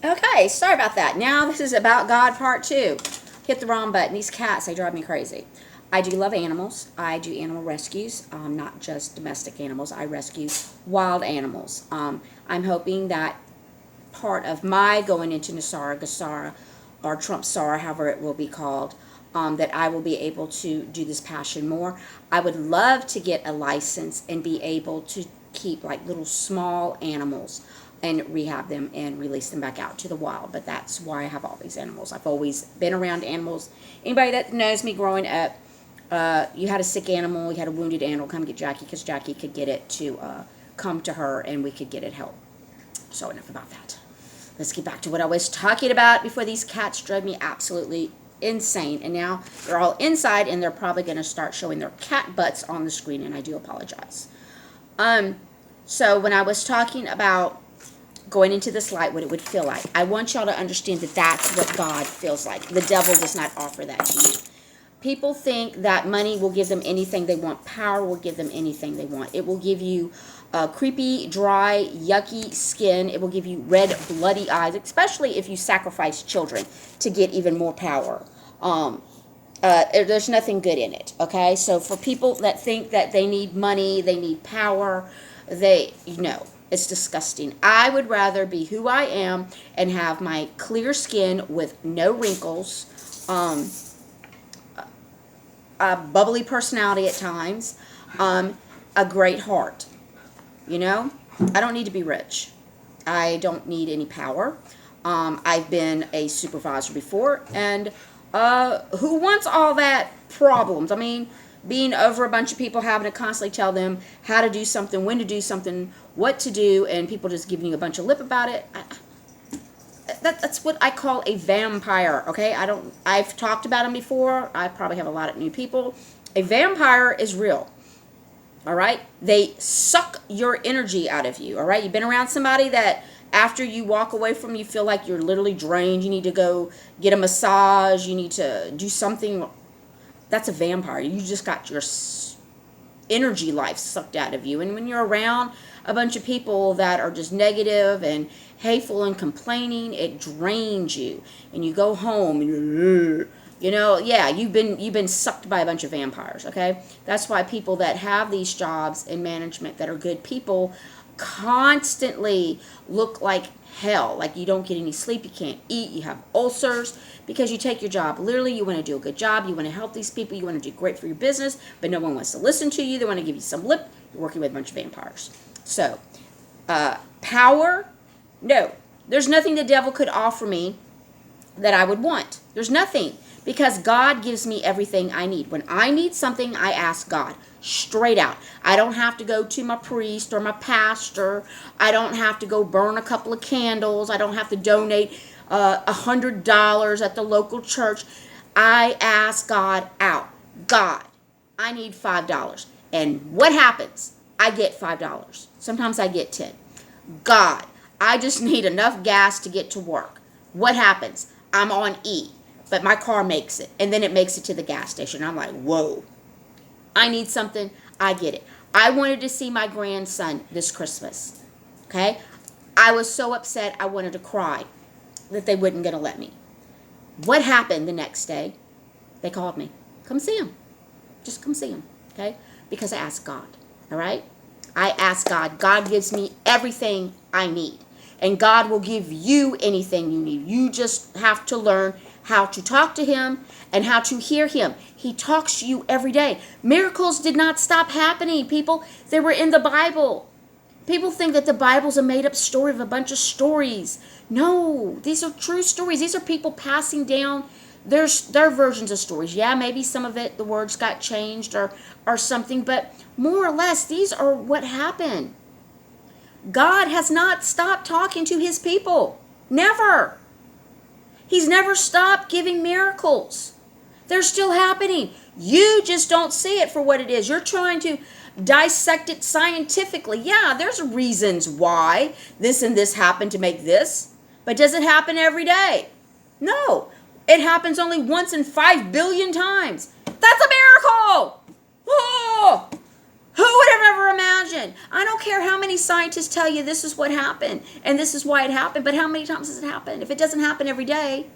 Okay, sorry about that. Now this is about God part two. Hit the wrong button. These cats, they drive me crazy. I do love animals. I do animal rescues, not just domestic animals. I rescue wild animals. I'm hoping that part of my going into Nasara, Gasara, or Trump Sara, however it will be called, that I will be able to do this passion more. I would love to get a license and be able to keep like little small animals and rehab them and release them back out to the wild. But that's why I have all these animals. I've always been around animals. Anybody that knows me growing up, you had a sick animal, you had a wounded animal, come get Jackie because Jackie could get it to come to her and we could get it help. So enough about that. Let's get back to what I was talking about before these cats drove me absolutely insane. And now they're all inside and they're probably going to start showing their cat butts on the screen, and I do apologize. So when I was talking about going into this light, what it would feel like, I want y'all to understand that that's what God feels like. The devil does not offer that to you. People think that money will give them anything they want. Power will give them anything they want. It will give you creepy, dry, yucky skin. It will give you red, bloody eyes, especially if you sacrifice children to get even more power. There's nothing good in it, okay? So for people that think that they need money, they need power, it's disgusting. I would rather be who I am and have my clear skin with no wrinkles, a bubbly personality at times, a great heart. I don't need to be rich. I don't need any power. I've been a supervisor before, and who wants all that problems? I mean, being over a bunch of people, having to constantly tell them how to do something, when to do something, what to do, and people just giving you a bunch of lip about it. That's what I call a vampire, okay? I've talked about them before. I probably have a lot of new people. A vampire is real, all right? They suck your energy out of you, all right? You've been around somebody that after you walk away from, you feel like you're literally drained. You need to go get a massage. You need to do something. That's a vampire. You just got your energy life sucked out of you. And when you're around a bunch of people that are just negative and hateful and complaining, it drains you. And you go home and you've been sucked by a bunch of vampires, okay? That's why people that have these jobs in management that are good people constantly look like hell. Like you don't get any sleep, you can't eat, you have ulcers because you take your job literally. You want to do a good job, you want to help these people, you want to do great for your business, but no one wants to listen to you. They want to give you some lip. You're working with a bunch of vampires. So power, no, there's nothing the devil could offer me that I would want. There's nothing, because God gives me everything I need. When I need something, I ask God straight out. I don't have to go to my priest or my pastor. I don't have to go burn a couple of candles. I don't have to donate $100 at the local church. I ask God out. God, I need $5. And what happens? I get $5. Sometimes I get 10. God, I just need enough gas to get to work. What happens? I'm on E, but my car makes it, and then it makes it to the gas station. I'm like, whoa. I need something, I get it. I wanted to see my grandson this Christmas, okay? I was so upset I wanted to cry that they wouldn't gonna let me. What happened the next day? They called me. Come see him. Just come see him, okay? Because I asked God, all right? I asked God. God gives me everything I need. And God will give you anything you need. You just have to learn how to talk to him and how to hear him. He talks to you every day. Miracles did not stop happening, people. They were in the Bible. People think that the Bible's a made-up story of a bunch of stories. No, these are true stories. These are people passing down their versions of stories. Yeah, maybe some of it, the words got changed or something, but more or less, these are what happened. God has not stopped talking to his people. Never. He's never stopped giving miracles. They're still happening. You just don't see it for what it is. You're trying to dissect it scientifically. Yeah, there's reasons why this and this happened to make this. But does it happen every day? No. It happens only once in 5 billion times. That's a miracle! Oh! Who would have ever imagined? I don't care how many scientists tell you this is what happened and this is why it happened, but how many times has it happened? If it doesn't happen every day,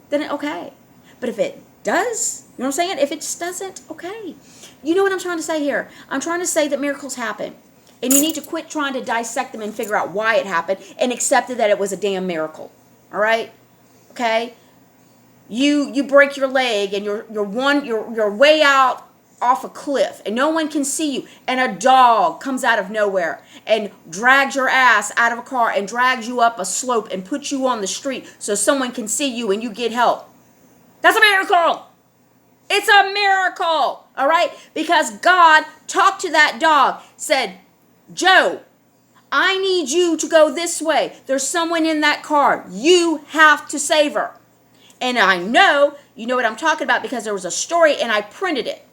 then okay. But if it does, you know what I'm saying? If it just doesn't, okay. You know what I'm trying to say here? I'm trying to say that miracles happen. And you need to quit trying to dissect them and figure out why it happened and accept that it was a damn miracle. All right? Okay? You break your leg and you're way out off a cliff and no one can see you, and a dog comes out of nowhere and drags your ass out of a car and drags you up a slope and puts you on the street so someone can see you and you get help. That's a miracle. It's a miracle. All right? Because God talked to that dog, said, Joe, I need you to go this way. There's someone in that car. You have to save her. And I know, you know what I'm talking about because there was a story and I printed it.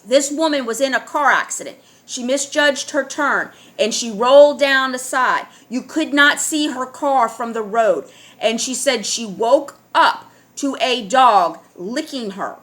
This woman was in a car accident. She misjudged her turn and she rolled down the side. You could not see her car from the road. And she said she woke up to a dog licking her.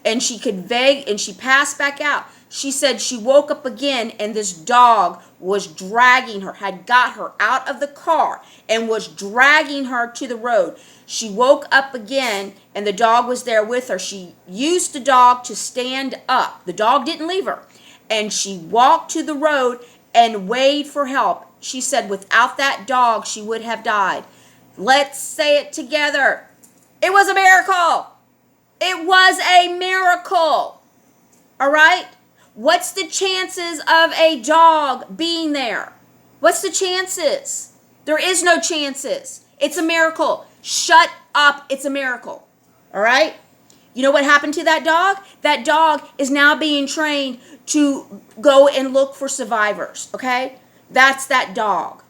And she could vague and she passed back out. She said she woke up again and this dog was dragging her, had got her out of the car and was dragging her to the road. She woke up again and the dog was there with her. She used the dog to stand up. The dog didn't leave her. And she walked to the road and waved for help. She said without that dog, she would have died. Let's say it together. It was a miracle. It was a miracle. All right? What's the chances of a dog being there? What's the chances? There is no chances. It's a miracle. Shut up. It's a miracle. All right? You know what happened to that dog? That dog is now being trained to go and look for survivors. Okay? That's that dog.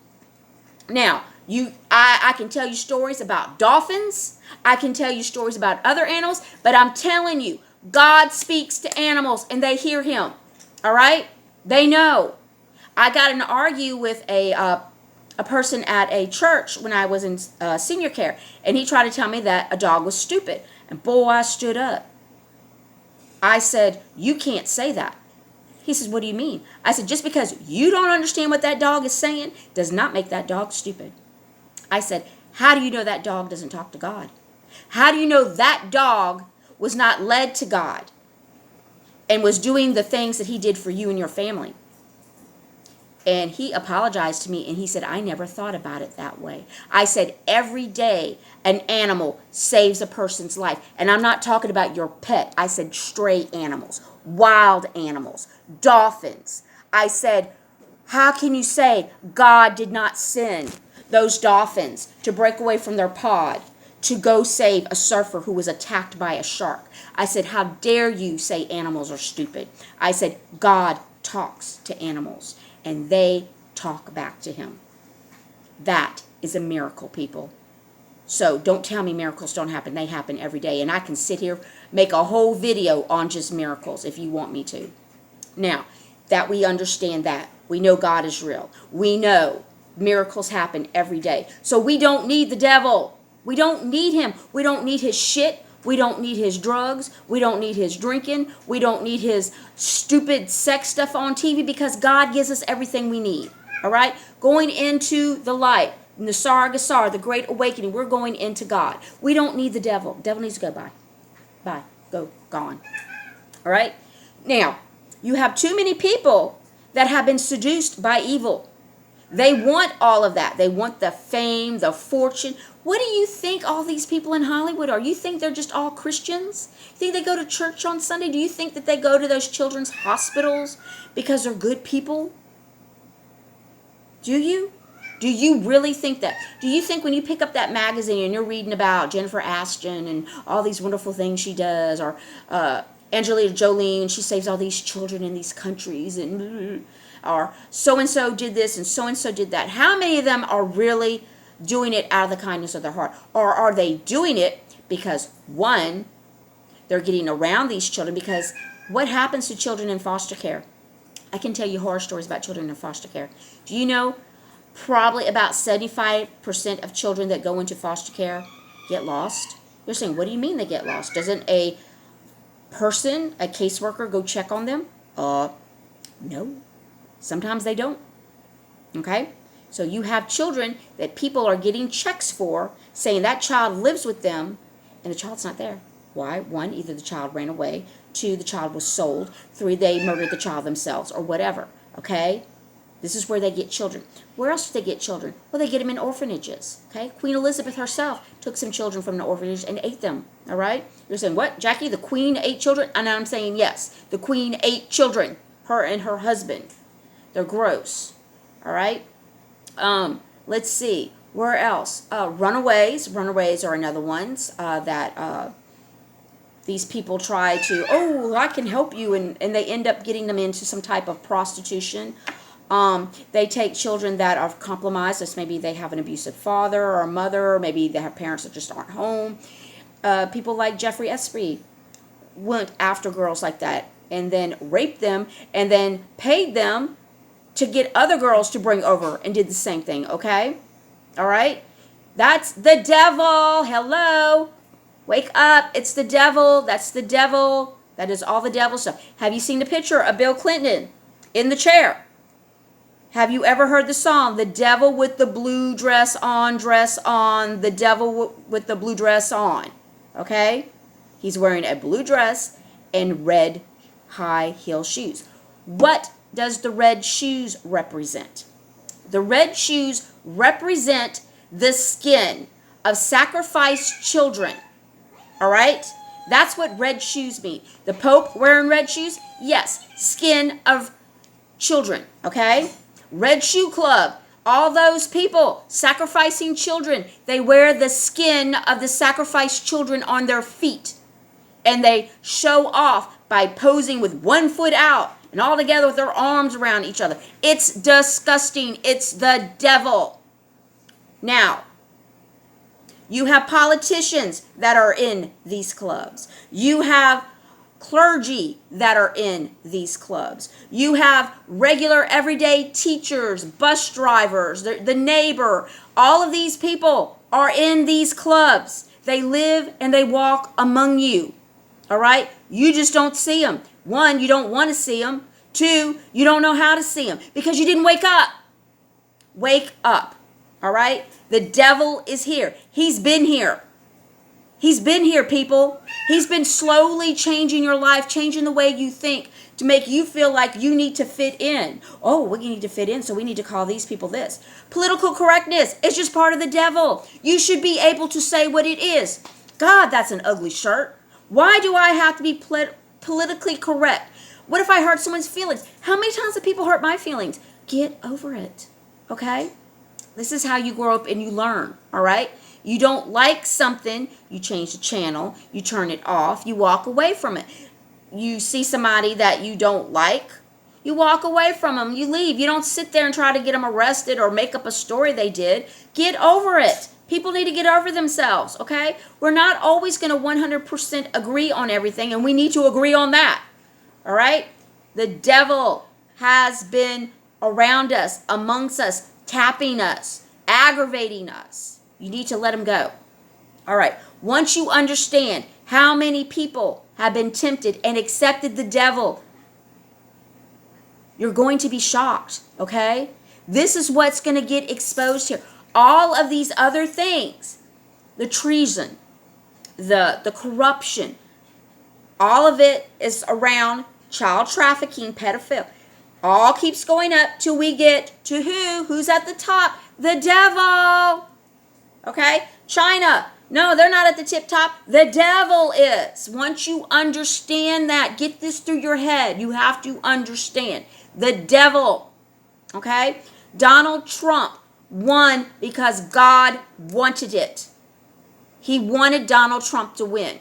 Now, I can tell you stories about dolphins. I can tell you stories about other animals. But I'm telling you, God speaks to animals and they hear him. All right? They know. I got in an argue with a person at a church when I was in senior care. And he tried to tell me that a dog was stupid. And boy, I stood up. I said, you can't say that. He says, what do you mean? I said, just because you don't understand what that dog is saying does not make that dog stupid. I said, how do you know that dog doesn't talk to God? How do you know that dog was not led to God and was doing the things that he did for you and your family? And he apologized to me and he said, I never thought about it that way. I said, every day an animal saves a person's life. And I'm not talking about your pet. I said stray animals, wild animals, dolphins. I said, how can you say God did not send those dolphins to break away from their pod to go save a surfer who was attacked by a shark? I said, how dare you say animals are stupid? I said, God talks to animals and they talk back to him. That is a miracle, people. So don't tell me miracles don't happen. They happen every day. And I can sit here, make a whole video on just miracles if you want me to. Now, that we understand that. We know God is real. We know miracles happen every day. So we don't need the devil. We don't need him. We don't need his shit. We don't need his drugs. We don't need his drinking. We don't need his stupid sex stuff on TV because God gives us everything we need. All right? Going into the light, Nasar Gasar, the great awakening, we're going into God. We don't need the devil. The devil needs to go. Bye. Bye. Go. Gone. All right? Now, you have too many people that have been seduced by evil. They want all of that. They want the fame, the fortune. What do you think all these people in Hollywood are? You think they're just all Christians? You think they go to church on Sunday? Do you think that they go to those children's hospitals because they're good people? Do you? Do you really think that? Do you think when you pick up that magazine and you're reading about Jennifer Aniston and all these wonderful things she does, or Angelina Jolie and she saves all these children in these countries, and or so-and-so did this and so-and-so did that. How many of them are really doing it out of the kindness of their heart? Or are they doing it because, one, they're getting around these children? Because what happens to children in foster care? I can tell you horror stories about children in foster care. Do you know probably about 75% of children that go into foster care get lost? You're saying, what do you mean they get lost? Doesn't a person, a caseworker, go check on them? No. Sometimes they don't. Okay? So you have children that people are getting checks for, saying that child lives with them, and the child's not there. Why? One, either the child ran away. Two, the child was sold. Three, they murdered the child themselves, or whatever. Okay? This is where they get children. Where else do they get children? Well, they get them in orphanages. Okay? Queen Elizabeth herself took some children from the orphanage and ate them. All right? You're saying, what, Jackie? The Queen ate children? And I'm saying, yes. The Queen ate children. Her and her husband. They're gross. All right? Let's see. Where else? Runaways. Runaways are another ones that these people try to, oh, I can help you, and they end up getting them into some type of prostitution. They take children that are compromised. So maybe they have an abusive father or a mother, or maybe they have parents that just aren't home. People like Jeffrey Epstein went after girls like that and then raped them and then paid them to get other girls to bring over and did the same thing, okay? All right? That's the devil. Hello? Wake up. It's the devil. That's the devil. That is all the devil stuff. Have you seen the picture of Bill Clinton in the chair? Have you ever heard the song, The Devil with the Blue Dress On, the devil with the blue dress on? Okay? He's wearing a blue dress and red high heel shoes. What does the red shoes represent? The red shoes represent the skin of sacrificed children. All right? That's what red shoes mean. The Pope wearing red shoes? Yes. Skin of children. Okay? Red Shoe Club. All those people sacrificing children, they wear the skin of the sacrificed children on their feet. And they show off by posing with one foot out and all together with their arms around each other. It's disgusting. It's the devil. Now, you have politicians that are in these clubs. You have clergy that are in these clubs. You have regular everyday teachers, bus drivers, the neighbor. All of these people are in these clubs. They live and they walk among you. All right? You just don't see them. One, you don't want to see them. Two, you don't know how to see them because you didn't wake up. Wake up. All right? The devil is here. He's been here. He's been here, people. He's been slowly changing your life, changing the way you think to make you feel like you need to fit in. Oh, we need to fit in, so we need to call these people this. Political correctness is just part of the devil. You should be able to say what it is. God, that's an ugly shirt. Why do I have to be politically correct? What if I hurt someone's feelings? How many times have people hurt my feelings? Get over it, okay? This is how you grow up and you learn, all right? You don't like something, you change the channel, you turn it off, you walk away from it. You see somebody that you don't like, you walk away from them, you leave. You don't sit there and try to get them arrested or make up a story they did. Get over it. People need to get over themselves, okay? We're not always going to 100% agree on everything, and we need to agree on that, all right? The devil has been around us, amongst us, tapping us, aggravating us. You need to let him go. All right. Once you understand how many people have been tempted and accepted the devil, you're going to be shocked, okay? This is what's going to get exposed here. All of these other things, the treason, the corruption, all of it is around child trafficking, pedophilia. All keeps going up till we get to who? Who's at the top? The devil. Okay? China. No, they're not at the tip top. The devil is. Once you understand that, get this through your head. You have to understand. The devil. Okay? Donald Trump won because God wanted it. He wanted Donald Trump to win.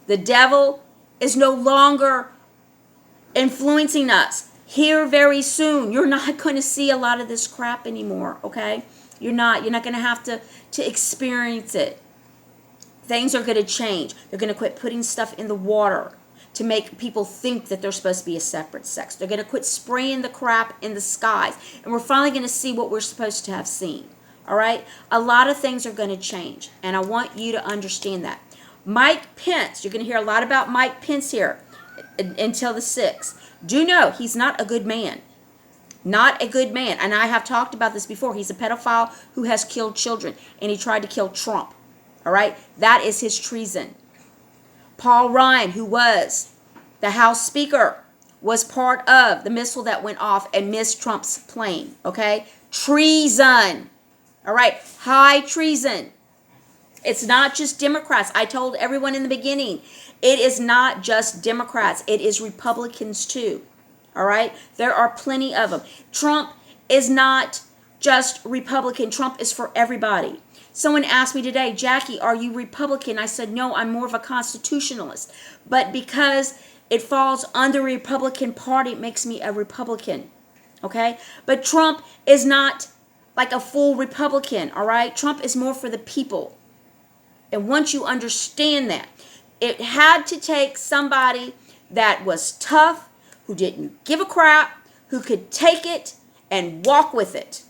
The devil is no longer influencing us. Here very soon, you're not going to see a lot of this crap anymore, okay? You're not going to have to experience it. Things are going to change. They're going to quit putting stuff in the water to make people think that they're supposed to be a separate sex. They're going to quit spraying the crap in the skies. And we're finally going to see what we're supposed to have seen. All right? A lot of things are going to change. And I want you to understand that. Mike Pence. You're going to hear a lot about Mike Pence here. until the 6th. Do know he's not a good man. Not a good man. And I have talked about this before. He's a pedophile who has killed children. And he tried to kill Trump. All right? That is his treason. Paul Ryan, who was the House Speaker, was part of the missile that went off and missed Trump's plane. Okay? Treason. All right? High treason. It's not just Democrats. I told everyone in the beginning, it is not just Democrats. It is Republicans too. All right? There are plenty of them. Trump is not just Republican. Trump is for everybody. Someone asked me today, Jackie, are you Republican? I said, no, I'm more of a constitutionalist. But because it falls under the Republican Party, it makes me a Republican. Okay? But Trump is not like a full Republican. All right? Trump is more for the people. And once you understand that, it had to take somebody that was tough, who didn't give a crap, who could take it and walk with it.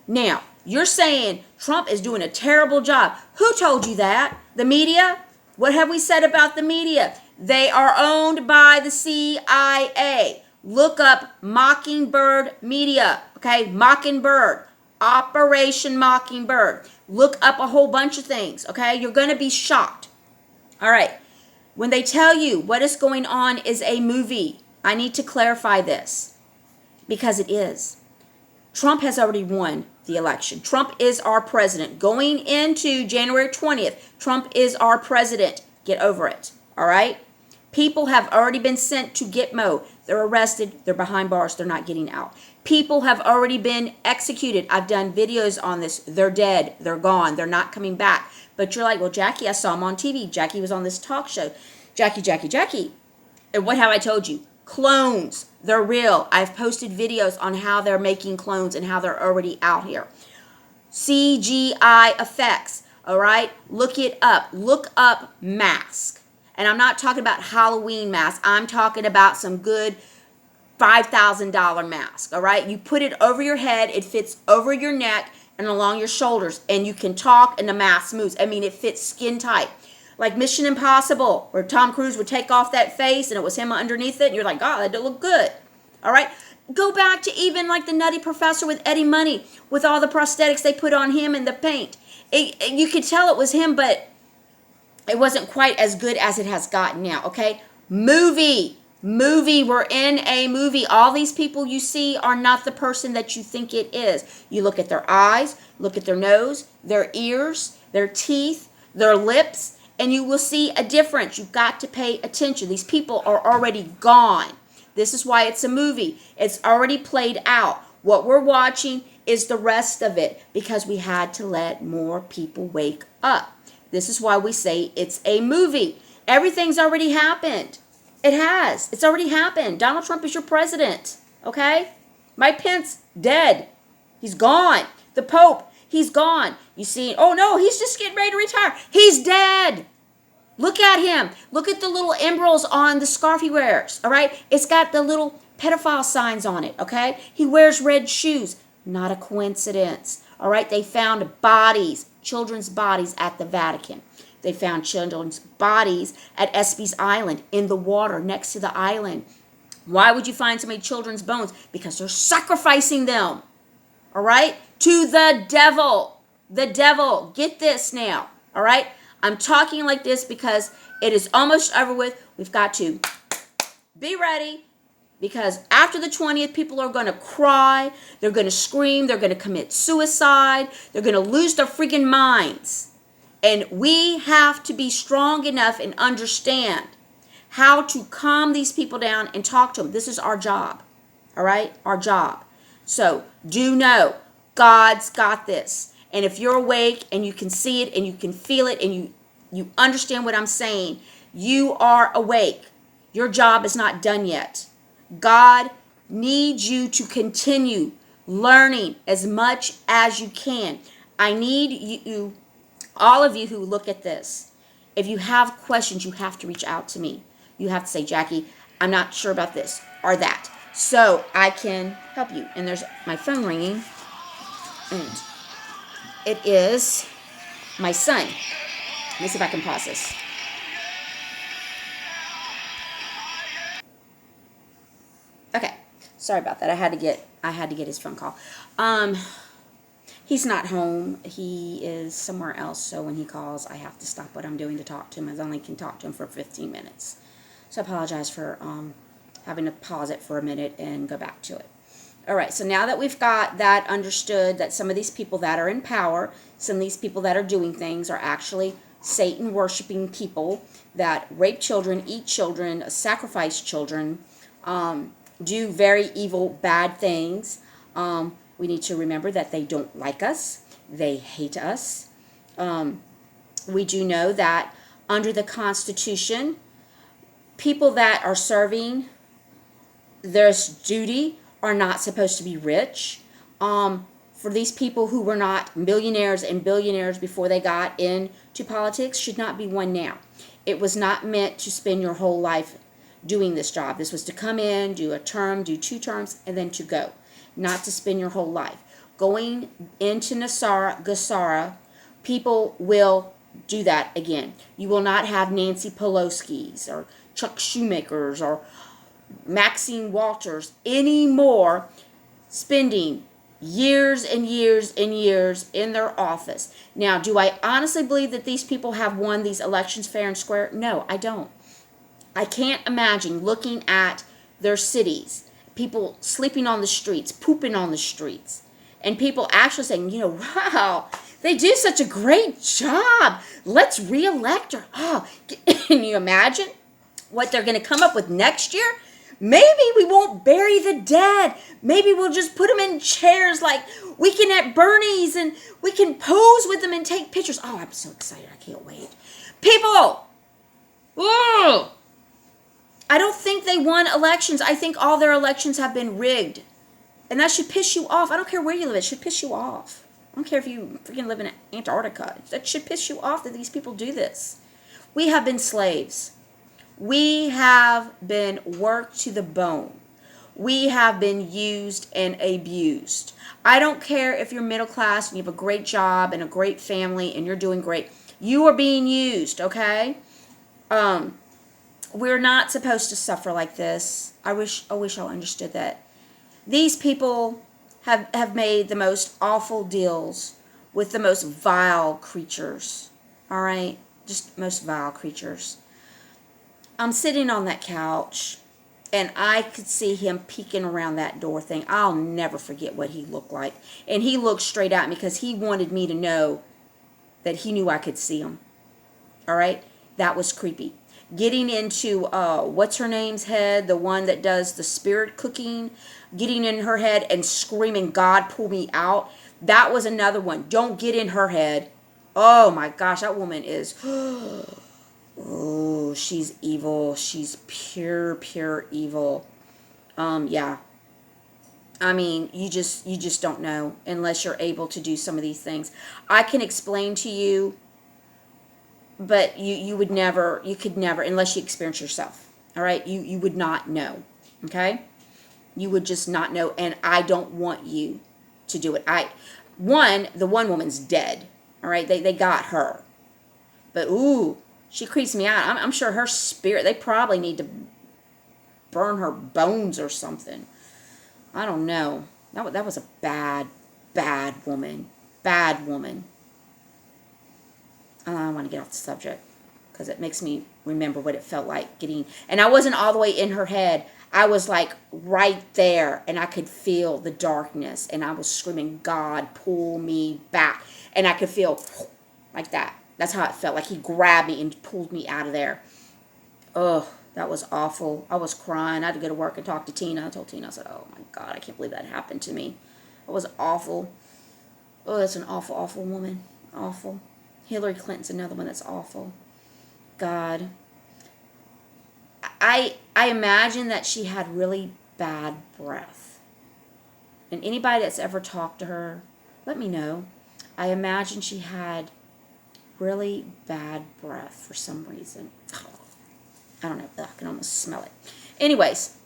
Now, you're saying Trump is doing a terrible job. Who told you that? The media? What have we said about the media? They are owned by the CIA. Look up Mockingbird Media. Okay, Mockingbird. Operation Mockingbird. Look up a whole bunch of things. Okay, you're going to be shocked. All right. When they tell you what is going on is a movie, I need to clarify this because it is. Trump has already won the election. Trump is our president. Going into January 20th, Trump is our president. Get over it. All right? People have already been sent to Gitmo. They're arrested. They're behind bars. They're not getting out. People have already been executed. I've done videos on this. They're dead. They're gone. They're not coming back. But you're like, well, Jackie, I saw him on TV. Jackie was on this talk show. Jackie. And what have I told you? Clones. They're real. I've posted videos on how they're making clones and how they're already out here. CGI effects. All right? Look it up. Look up mask. And I'm not talking about Halloween mask. I'm talking about some good $5,000 mask. All right? You put it over your head. It fits over your neck and along your shoulders. And you can talk and the mask moves. I mean, it fits skin tight. Like Mission Impossible, where Tom Cruise would take off that face and it was him underneath it. And you're like, oh, that don't look good. All right? Go back to even like the Nutty Professor with Eddie Money, with all the prosthetics they put on him and the paint. You could tell it was him, but it wasn't quite as good as it has gotten now, okay? Movie. We're in a movie. All these people you see are not the person that you think it is. You look at their eyes, look at their nose, their ears, their teeth, their lips, and you will see a difference. You've got to pay attention. These people are already gone. This is why it's a movie. It's already played out. What we're watching is the rest of it because we had to let more people wake up. This is why we say it's a movie. Everything's already happened. It has. It's already happened. Donald Trump is your president. Okay? Mike Pence, dead. He's gone. The Pope, he's gone. You see, oh no, he's just getting ready to retire. He's dead. Look at him. Look at the little embroils on the scarf he wears. All right? It's got the little pedophile signs on it. Okay? He wears red shoes. Not a coincidence. All right? They found bodies, children's bodies at the Vatican. They found children's bodies at Espy's Island in the water next to the island. Why would you find so many children's bones? Because they're sacrificing them. All right? To the devil. The devil. Get this now. All right? I'm talking like this because it is almost over with. We've got to be ready because after the 20th, people are going to cry. They're going to scream. They're going to commit suicide. They're going to lose their freaking minds. And we have to be strong enough and understand how to calm these people down and talk to them. This is our job. All right? Our job. So do know God's got this. And if you're awake and you can see it and you can feel it and you understand what I'm saying, you are awake. Your job is not done yet. God needs you to continue learning as much as you can. I need you, all of you who look at this, if you have questions, you have to reach out to me. You have to say, Jackie, I'm not sure about this or that, so I can help you. And there's my phone ringing. And it is my son. Let me see if I can pause this. Sorry about that. I had to get his phone call. He's not home. He is somewhere else. So when he calls, I have to stop what I'm doing to talk to him. I only can talk to him for 15 minutes. So I apologize for having to pause it for a minute and go back to it. All right, so now that we've got that understood, that some of these people that are in power, some of these people that are doing things are actually Satan worshiping people that rape children, eat children, sacrifice children, do very evil, bad things. We need to remember that they don't like us. They hate us. We do know that under the Constitution, people that are serving their duty are not supposed to be rich. For these people who were not millionaires and billionaires before they got into politics, should not be one now. It was not meant to spend your whole life doing this job. This was to come in, do a term, do 2 terms, and then to go. Not to spend your whole life. Going into GESARA, people will do that again. You will not have Nancy Pelosi's or Chuck Schumacher's or Maxine Walters anymore spending years and years and years in their office. Now, do I honestly believe that these people have won these elections fair and square? No, I don't. I can't imagine looking at their cities, people sleeping on the streets, pooping on the streets, and people actually saying, wow, they do such a great job. Let's re-elect her. Oh, can you imagine what they're going to come up with next year? Maybe we won't bury the dead. Maybe we'll just put them in chairs like Weekend at Bernie's, and we can pose with them and take pictures. Oh, I'm so excited. I can't wait. People! Whoa! I don't think they won elections. I think all their elections have been rigged. And that should piss you off. I don't care where you live. It should piss you off. I don't care if you freaking live in Antarctica. That should piss you off that these people do this. We have been slaves. We have been worked to the bone. We have been used and abused. I don't care if you're middle class and you have a great job and a great family and you're doing great. You are being used, okay? We're not supposed to suffer like this. I wish y'all understood that. These people have made the most awful deals with the most vile creatures. All right? Just most vile creatures. I'm sitting on that couch, and I could see him peeking around that door thing. I'll never forget what he looked like. And he looked straight at me because he wanted me to know that he knew I could see him. All right? That was creepy. Getting into, what's her name's head? The one that does the spirit cooking. Getting in her head and screaming, God, pull me out. That was another one. Don't get in her head. Oh, my gosh. That woman is... Oh, she's evil. She's pure, pure evil. Yeah. I mean, you just don't know unless you're able to do some of these things. I can explain to you, but you could never, unless you experience yourself. All right? You would not know. Okay? You would just not know, and I don't want you to do it. The one woman's dead. All right? They got her. But, ooh, she creeps me out. I'm sure her spirit, they probably need to burn her bones or something. I don't know. That was a bad, bad woman. Bad woman. I want to get off the subject because it makes me remember what it felt like getting... And I wasn't all the way in her head. I was like right there, and I could feel the darkness, and I was screaming, God, pull me back. And I could feel like that. That's how it felt. Like he grabbed me and pulled me out of there. Ugh, that was awful. I was crying. I had to go to work and talk to Tina. I told Tina, I said, oh my God, I can't believe that happened to me. It was awful. Oh, that's an awful, awful woman. Awful. Hillary Clinton's another one that's awful. God. I imagine that she had really bad breath. And anybody that's ever talked to her, let me know. I imagine she had really bad breath for some reason. I don't know. I can almost smell it. Anyways,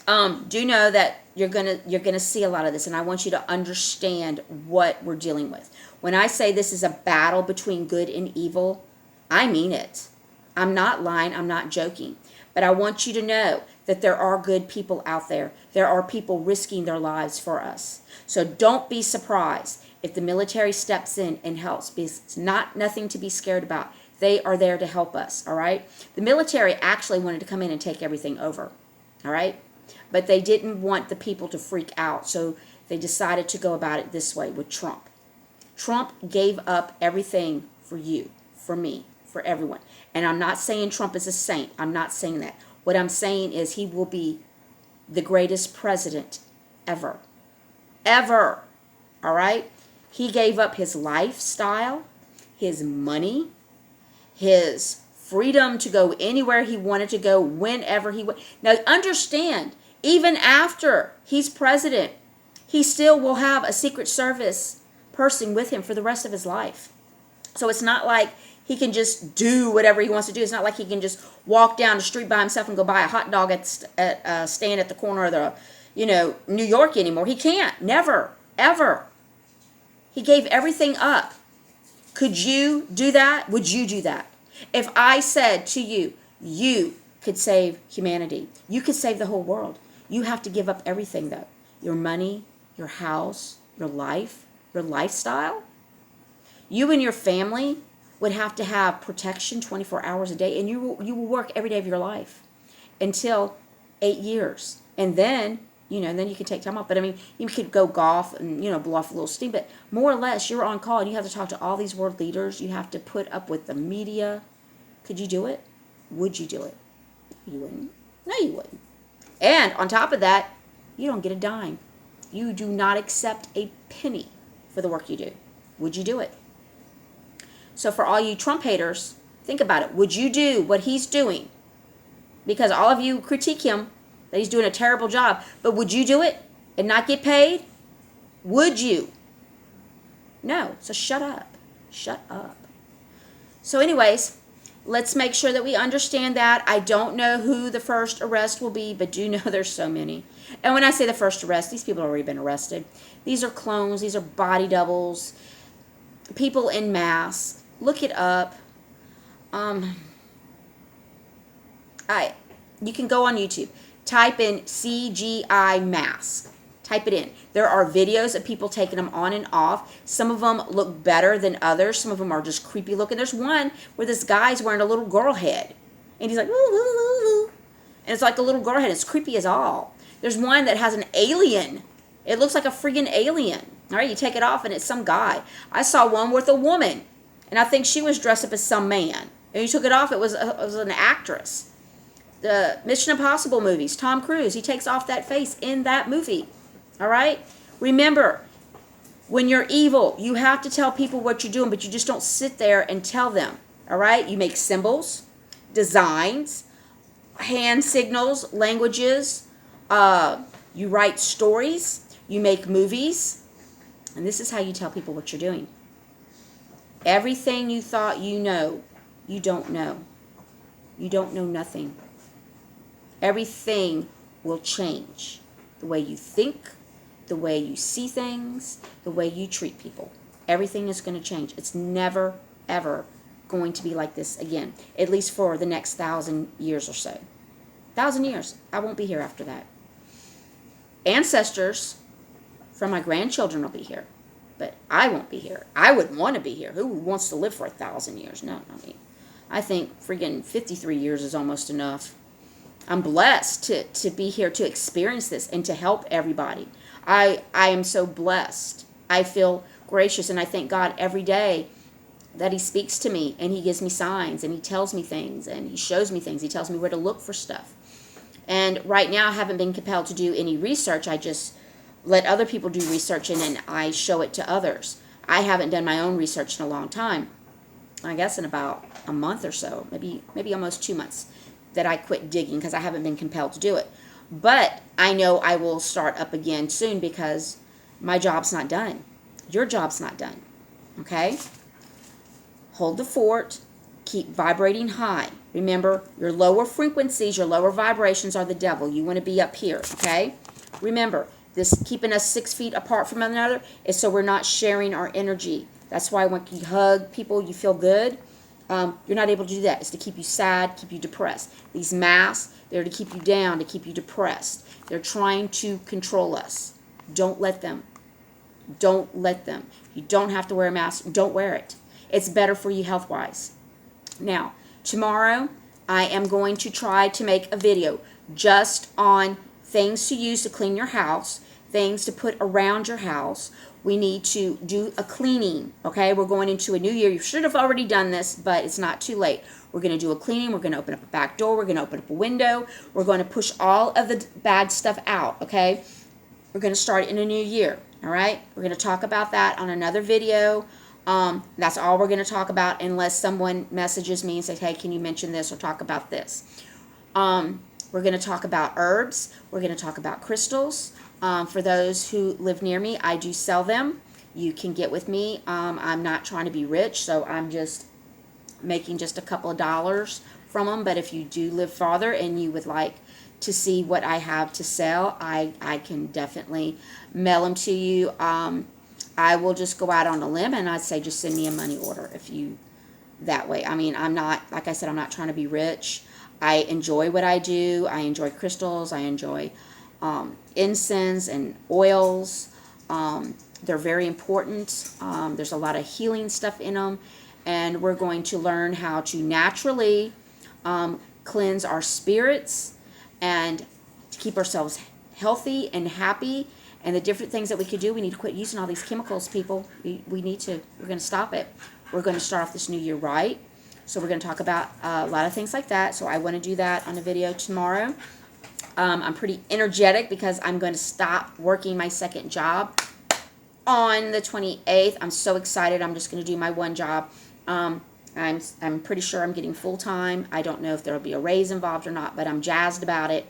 do know that you're gonna see a lot of this, and I want you to understand what we're dealing with. When I say this is a battle between good and evil, I mean it. I'm not lying. I'm not joking. But I want you to know that there are good people out there. There are people risking their lives for us. So don't be surprised if the military steps in and helps, because it's nothing to be scared about. They are there to help us, all right? The military actually wanted to come in and take everything over, all right? But they didn't want the people to freak out, so they decided to go about it this way with Trump. Trump gave up everything for you, for me, for everyone. And I'm not saying Trump is a saint. I'm not saying that. What I'm saying is he will be the greatest president ever. Ever. All right? He gave up his lifestyle, his money, his freedom to go anywhere he wanted to go, whenever he went. Now understand, even after he's president, he still will have a Secret Service person with him for the rest of his life. So it's not like he can just do whatever he wants to do. It's not like he can just walk down the street by himself and go buy a hot dog at stand at the corner of the, New York anymore. He can't. Never. Ever. He gave everything up. Could you do that? Would you do that? If I said to you, you could save humanity. You could save the whole world. You have to give up everything, though. Your money, your house, your life, your lifestyle. You and your family would have to have protection 24 hours a day, and you will work every day of your life until 8 years. And then, then you can take time off. But I mean, you could go golf and, blow off a little steam, but more or less you're on call and you have to talk to all these world leaders. You have to put up with the media. Could you do it? Would you do it? You wouldn't. No, you wouldn't. And on top of that, you don't get a dime. You do not accept a penny for the work you do. Would you do it? So for all you Trump haters, think about it. Would you do what he's doing? Because all of you critique him, that he's doing a terrible job. But would you do it and not get paid? Would you? No. So shut up. Shut up. So anyways, let's make sure that we understand that. I don't know who the first arrest will be, but do know there's so many. And when I say the first arrest, these people have already been arrested. These are clones. These are body doubles. People in masks. Look it up. You can go on YouTube. Type in CGI mask. Type it in. There are videos of people taking them on and off. Some of them look better than others. Some of them are just creepy looking. There's one where this guy's wearing a little girl head. And he's like, woo, woo, woo, woo. And it's like a little girl head. It's creepy as all. There's one that has an alien. It looks like a friggin' alien. All right, you take it off and it's some guy. I saw one with a woman. And I think she was dressed up as some man. And you took it off, it was an actress. The Mission Impossible movies, Tom Cruise, he takes off that face in that movie. All right? Remember, when you're evil, you have to tell people what you're doing, but you just don't sit there and tell them. All right? You make symbols, designs, hand signals, languages. You write stories. You make movies. And this is how you tell people what you're doing. Everything you thought you know, you don't know. You don't know nothing. Everything will change. The way you think, the way you see things, the way you treat people. Everything is going to change. It's never, ever going to be like this again. At least for the next 1,000 years or so. 1,000 years. I won't be here after that. Ancestors from my grandchildren will be here. But I won't be here. I would want to be here. Who wants to live for 1,000 years? No, I mean, I think friggin' 53 years is almost enough. I'm blessed to be here to experience this and to help everybody. I am so blessed. I feel gracious, and I thank God every day that he speaks to me and he gives me signs and he tells me things and he shows me things. He tells me where to look for stuff. And right now I haven't been compelled to do any research. I just let other people do research and then I show it to others. I haven't done my own research in a long time. I guess in about a month or so, maybe almost 2 months, that I quit digging because I haven't been compelled to do it. But I know I will start up again soon because my job's not done. Your job's not done. Okay? Hold the fort. Keep vibrating high. Remember, your lower frequencies, your lower vibrations are the devil. You want to be up here. Okay? Remember, this keeping us 6 feet apart from one another is so we're not sharing our energy. That's why when you hug people, you feel good. You're not able to do that. It's to keep you sad, keep you depressed. These masks, they're to keep you down, to keep you depressed. They're trying to control us. Don't let them. Don't let them. You don't have to wear a mask. Don't wear it. It's better for you health-wise. Now, tomorrow, I am going to try to make a video just on things to use to clean your house, things to put around your house. We need to do a cleaning, okay? We're going into a new year. You should have already done this, but it's not too late. We're going to do a cleaning. We're going to open up a back door. We're going to open up a window. We're going to push all of the bad stuff out, okay? We're going to start in a new year, all right? We're going to talk about that on another video. That's all we're going to talk about unless someone messages me and says, hey, can you mention this or talk about this? We're going to talk about herbs. We're going to talk about crystals. For those who live near me, I do sell them. You can get with me. I'm not trying to be rich, so I'm just making just a couple of dollars from them. But if you do live farther and you would like to see what I have to sell, I can definitely mail them to you. I will just go out on a limb and I'd say just send me a money order if you, that way. I mean, I'm not, like I said, I'm not trying to be rich. I enjoy what I do. I enjoy crystals. I enjoy incense and oils. They're very important. There's a lot of healing stuff in them. And we're going to learn how to naturally cleanse our spirits and to keep ourselves healthy and happy. And the different things that we could do, we need to quit using all these chemicals, people. We need to. We're going to stop it. We're going to start off this new year right. So we're going to talk about a lot of things like that. So I want to do that on a video tomorrow. I'm pretty energetic because I'm going to stop working my second job on the 28th. I'm so excited. I'm just going to do my one job. I'm pretty sure I'm getting full-time. I don't know if there will be a raise involved or not, but I'm jazzed about it.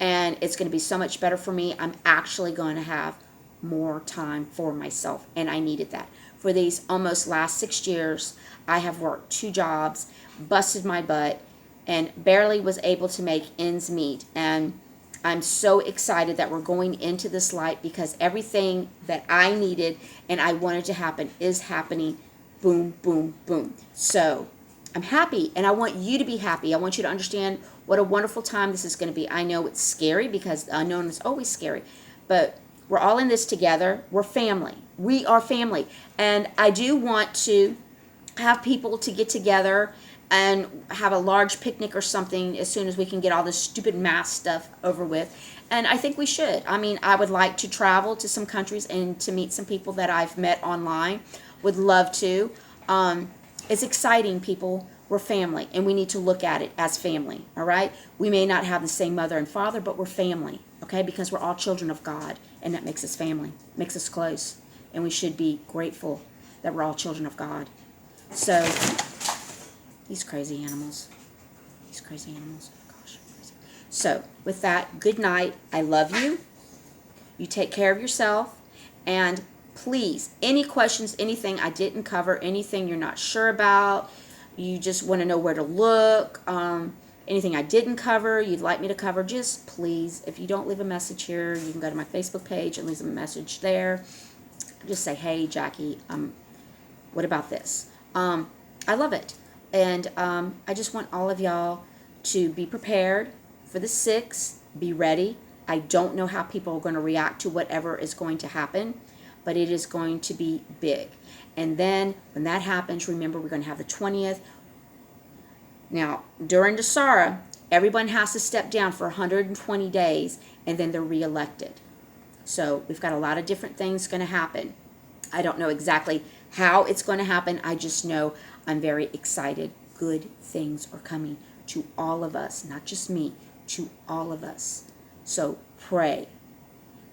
And it's going to be so much better for me. I'm actually going to have more time for myself, and I needed that. For these almost last 6 years, I have worked 2 jobs, busted my butt, and barely was able to make ends meet. And I'm so excited that we're going into this light because everything that I needed and I wanted to happen is happening. Boom, boom, boom. So I'm happy, and I want you to be happy. I want you to understand what a wonderful time this is going to be. I know it's scary because the unknown is always scary, but we're all in this together. We're family. We are family. And I do want to have people to get together and have a large picnic or something as soon as we can get all this stupid mask stuff over with. And I think we should. I mean, I would like to travel to some countries and to meet some people that I've met online. Would love to. It's exciting, people. We're family, and we need to look at it as family, all right? We may not have the same mother and father, but we're family, okay? Because we're all children of God, and that makes us family, makes us close. And we should be grateful that we're all children of God. So, these crazy animals. These crazy animals. Oh, gosh, crazy. So, with that, good night. I love you. You take care of yourself. And please, any questions, anything I didn't cover, anything you're not sure about, you just want to know where to look, anything I didn't cover, you'd like me to cover, just please, if you don't leave a message here, you can go to my Facebook page and leave a message there. Just say, hey, Jackie, what about this? I love it. And I just want all of y'all to be prepared for the 6th. Be ready. I don't know how people are going to react to whatever is going to happen, but it is going to be big. And then when that happens, remember, we're going to have the 20th. Now, during Dasara, everyone has to step down for 120 days, and then they're reelected. So we've got a lot of different things going to happen. I don't know exactly how it's going to happen. I just know I'm very excited. Good things are coming to all of us, not just me, to all of us. So pray.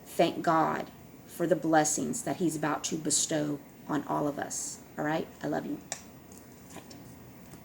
Thank God for the blessings that He's about to bestow on all of us. All right? I love you.